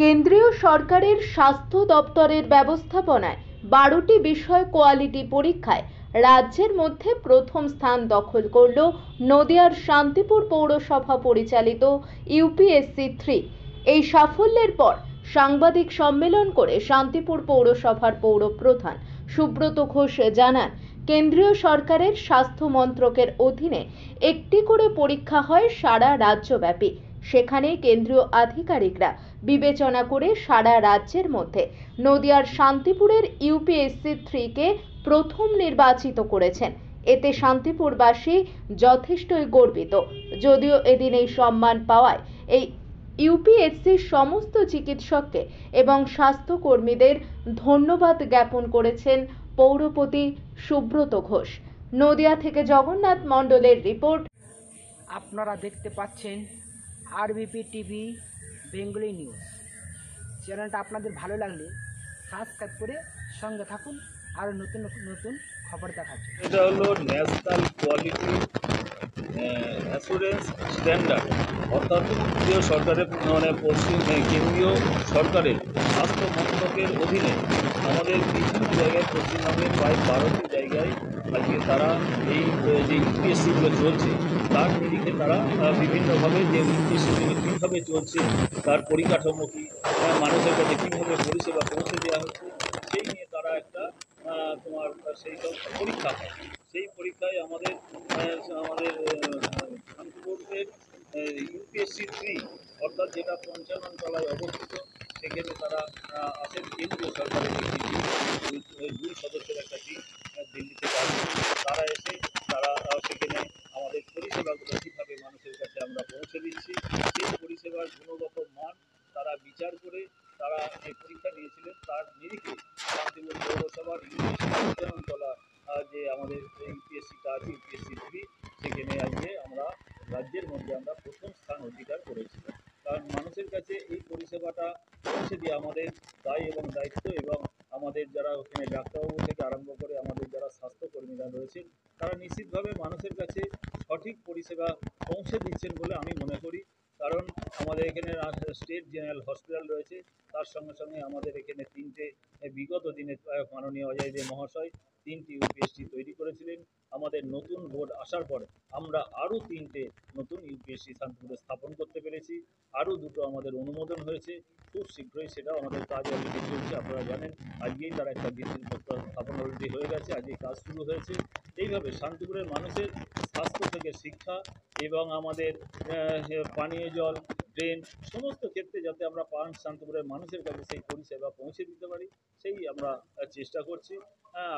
কেন্দ্রীয় সরকারের স্বাস্থ্য দপ্তরের ব্যবস্থাপনায় 12টি বিষয় কোয়ালিটি পরীক্ষায় রাজ্যের মধ্যে প্রথম স্থান দখল করল নদিয়ার শান্তিপুর পৌরসভা পরিচালিত ইউপিএসসি 3। এই সাফল্যের পর সাংবাদিক সম্মেলন করে শান্তিপুর পৌরসভার পৌরপ্রধান সুব্রত ঘোষ জানান, কেন্দ্রীয় সরকারের স্বাস্থ্য মন্ত্রকের অধীনে একটি করে পরীক্ষা হয় সারা রাজ্যব্যাপী। সেখানে কেন্দ্রীয় আধিকারিকরা বিবেচনা করে সারা রাজ্যের মধ্যে নদিয়ার শান্তিপুরের ইউপিএসসি 3কে প্রথম নির্বাচিত করেছেন। এতে শান্তিপুরবাসী যথেষ্টই গর্বিত। যদিও এদিন এই সম্মান পাওয়ায় এই ইউপিএসসির সমস্ত চিকিৎসককে এবং স্বাস্থ্যকর্মীদের ধন্যবাদ জ্ঞাপন করেছেন পৌরপতি সুব্রত ঘোষ। নদিয়া থেকে জগন্নাথ মণ্ডলের রিপোর্ট। আপনারা দেখতে পাচ্ছেন আরবিপি টিভি বেঙ্গলি নিউজ। চ্যানেলটা আপনাদের ভালো লাগলে সাবস্ক্রাইব করে সঙ্গে থাকুন আরও নতুন নতুন খবর দেখার জন্য। এটা হলো ন্যাশনাল কোয়ালিটি অ্যাসুরেন্স স্ট্যান্ডার্ড, অর্থাৎ কেন্দ্রীয় সরকারের কেন্দ্রীয় সরকারের স্বাস্থ্য মন্ত্রকের অধীনে আমাদের বিভিন্ন জায়গায় পশ্চিমবঙ্গের প্রায় 12টি জায়গায় আজকে তারা এই যে ইউপিএসসিগুলো চলছে তার নিরিখে তারা বিভিন্নভাবে যে ইউপিএসসিগুলো কীভাবে চলছে, তার পরিকাঠামো কী, মানুষের কাছে কীভাবে পরিষেবা পৌঁছে দেওয়া হচ্ছে, সেই নিয়ে তারা একটা তোমার সেই সব পরীক্ষা হয়। সেই পরীক্ষায় আমাদের শান্তিপুরের ইউপিএসসি 3 অর্থাৎ যেটা 55 তলায় অবস্থিত, সেখানে তারা আসেন কেন্দ্রীয় সরকারের একটি টিম, 2 সদস্যের একটা টিম দিল্লি থেকে আসেন। তারা এসে তারা সেখানে আমাদের পরিষেবাগুলো কীভাবে মানুষের কাছে আমরা পৌঁছে দিচ্ছি, সেই পরিষেবার গুণগত মান তারা বিচার করে তারা যে পরীক্ষা নিয়েছিলেন তার নিরিখে শান্তিপুর পৌরসভার ইউপিএসসি তলা যে আমাদের ইউপিএসসিটা আছে ইউপিএসসি 3, সেখানে আজকে আমরা রাজ্যের মধ্যে আমরা প্রথম স্থান অধিকার করেছিলাম। কারণ মানুষের কাছে এই পরিষেবাটা পৌঁছে দিয়ে আমাদের দায় এবং দায়িত্ব, এবং আমাদের যারা ওখানে ডাক্তারবাবু থেকে আরম্ভ করে আমাদের যারা স্বাস্থ্যকর্মীরা রয়েছেন তারা নিশ্চিতভাবে মানুষের কাছে সঠিক পরিষেবা পৌঁছে দিচ্ছেন বলে আমি মনে করি। কারণ আমাদের এখানে স্টেট জেনারেল হসপিটাল রয়েছে, তার সঙ্গে সঙ্গে আমাদের এখানে 3টে বিগত দিনে মাননীয় অজয় দে মহাশয় 3টি ইউপিএসসি তৈরি করেছিলেন। আমাদের নতুন বোর্ড আসার পরে আমরা আরও 3টে নতুন ইউপিএসসি শান্তিপুরে স্থাপন করতে পেরেছি। আরও 2টো আমাদের অনুমোদন হয়েছে, খুব শীঘ্রই সেটাও আমাদের কাজ অলরেডি চলছে। আপনারা জানেন আজকেই তারা একটা ভিত্তিপ্রস্তর স্থাপন অলরেডি হয়ে গেছে, আজকে কাজ শুরু হয়েছে। এইভাবে শান্তিপুরের মানুষের স্বাস্থ্য থেকে শিক্ষা এবং আমাদের পানীয় জল, ড্রেন, সমস্ত ক্ষেত্রে যাতে আমরা শান্তিপুরের মানুষের কাছে সেই পরিষেবা পৌঁছে দিতে পারি, সেই আমরা চেষ্টা করছি।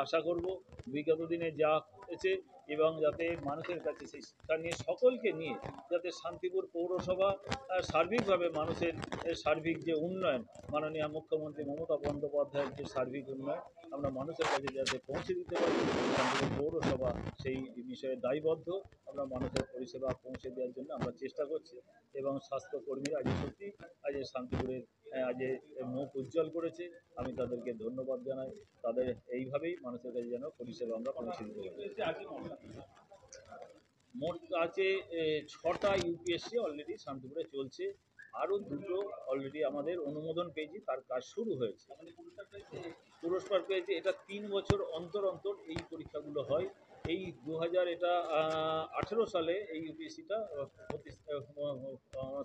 আশা করব বিগত দিনে যা হয়েছে এবং যাতে মানুষের কাছে সেই শিক্ষা নিয়ে সকলকে নিয়ে যাতে শান্তিপুর পৌরসভা সার্বিকভাবে মানুষের সার্বিক যে উন্নয়ন, মাননীয় মুখ্যমন্ত্রী মমতা বন্দ্যোপাধ্যায়ের যে সার্বিক উন্নয়ন আমরা মানুষের কাছে যাতে পৌঁছে দিতে পারি, শান্তিপুর পৌরসভা সেই বিষয়ে দায়বদ্ধ। আমরা মানুষের পরিষেবা পৌঁছে দেওয়ার জন্য আমরা চেষ্টা করছি, এবং স্বাস্থ্যকর্মীরা আজ সত্যি আজ শান্তিপুরের আজ মুখ উজ্জ্বল করেছে। আমি তাদেরকে ধন্যবাদ জানাই। তাদের এইভাবেই মানুষের কাছে যেন পরিষেবা আমরা পৌঁছে দিতে পারি। মোট আছে 6টা ইউপিএসসি অলরেডি শান্তিপুরে চলছে, আরও 2টো অলরেডি আমাদের অনুমোদন পেয়েছি, তার কাজ শুরু হয়েছে। পুরস্কার পেয়েছে। এটা 3 বছর অন্তর অন্তর এই পরীক্ষাগুলো হয়। এই 2018 সালে এই ইউপিএসসিটা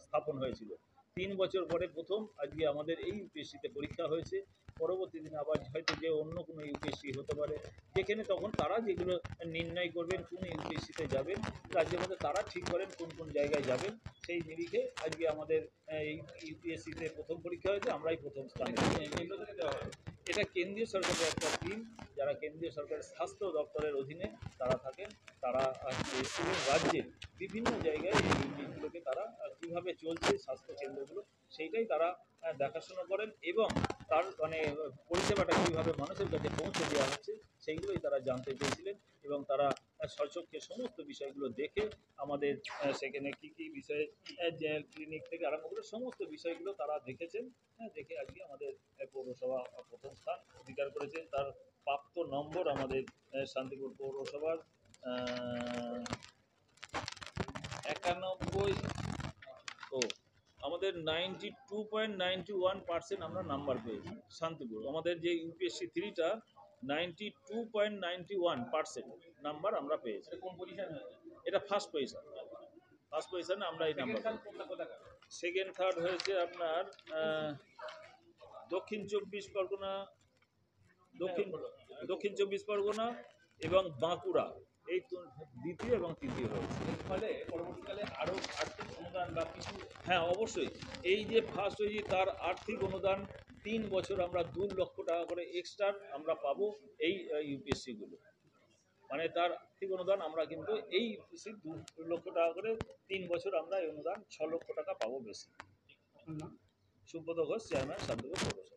স্থাপন হয়েছিল। 3 বছর পরে প্রথম আজকে আমাদের এই ইউপিএসসিতে পরীক্ষা হয়েছে। পরবর্তী দিনে আবার হয়তো যে অন্য কোনো ইউপিএসসি হতে পারে, যেখানে তখন তারা যেগুলো নির্ণয় করবেন কোন ইউপিএসসিতে যাবেন, রাজ্যের মধ্যে তারা ঠিক করেন কোন কোন জায়গায় যাবেন, সেই নিরিখে আজকে আমাদের এই ইউপিএসসিতে প্রথম পরীক্ষা হয়েছে, আমরাই প্রথম স্থানে। এটা কেন্দ্রীয় সরকারের একটা টিম, যারা কেন্দ্রীয় সরকারের স্বাস্থ্য দপ্তরের অধীনে তারা থাকেন। তারা রাজ্যের বিভিন্ন জায়গায় এই ইউনিটগুলোকে তারা কীভাবে চলছে স্বাস্থ্য কেন্দ্রগুলো সেইটাই তারা দেখাশোনা করেন, এবং তার পরিষেবাটা কীভাবে মানুষের কাছে পৌঁছে দেওয়া হচ্ছে সেইগুলোই তারা জানতে চেয়েছিলেন, এবং তারা স্বচক্ষে সমস্ত বিষয়গুলো দেখে আমাদের সেখানে কী কী বিষয়ে ক্লিনিক থেকে আরম্ভ করে সমস্ত বিষয়গুলো তারা দেখেছেন। দেখে আজকে আমাদের পৌরসভা প্রথম স্থান অধিকার করেছে। তার প্রাপ্ত নম্বর আমাদের শান্তিপুর পৌরসভার 91 ও আমাদের 92.91% আমরা নাম্বার পেয়েছি শান্তিপুর। আমাদের যে ইউপিএসসি 3টা 92.91% নাম্বার আমরা পেয়েছি। কোন পজিশন হয়েছে? এটা ফার্স্ট পজিশন। ফার্স্ট পজিশনে আমরা এই নাম্বার। সেকেন্ড থার্ড হয়েছে আপনার দক্ষিণ চব্বিশ পরগনা, দক্ষিণ চব্বিশ পরগনা এবং বাঁকুড়া, এই দ্বিতীয় এবং তৃতীয় হয়েছে। এর ফলে পরবর্তীকালে আরো আর্থিক অনুদান বা কিছু? হ্যাঁ, অবশ্যই। এই যে ফার্স্ট হয়েছি তার আর্থিক অনুদান 3 বছর আমরা 2 লক্ষ টাকা করে এক্সট্রা আমরা পাবো এই ইউপিএসসিগুলো। মানে তার আর্থিক অনুদান আমরা কিন্তু এই ইউপিএসসি 2 লক্ষ টাকা করে 3 বছর আমরা এই অনুদান 6 লক্ষ টাকা পাবো বেশি। সুব্রত ঘোষ, চেয়ারম্যান, শান্তিপুর পৌরসভা।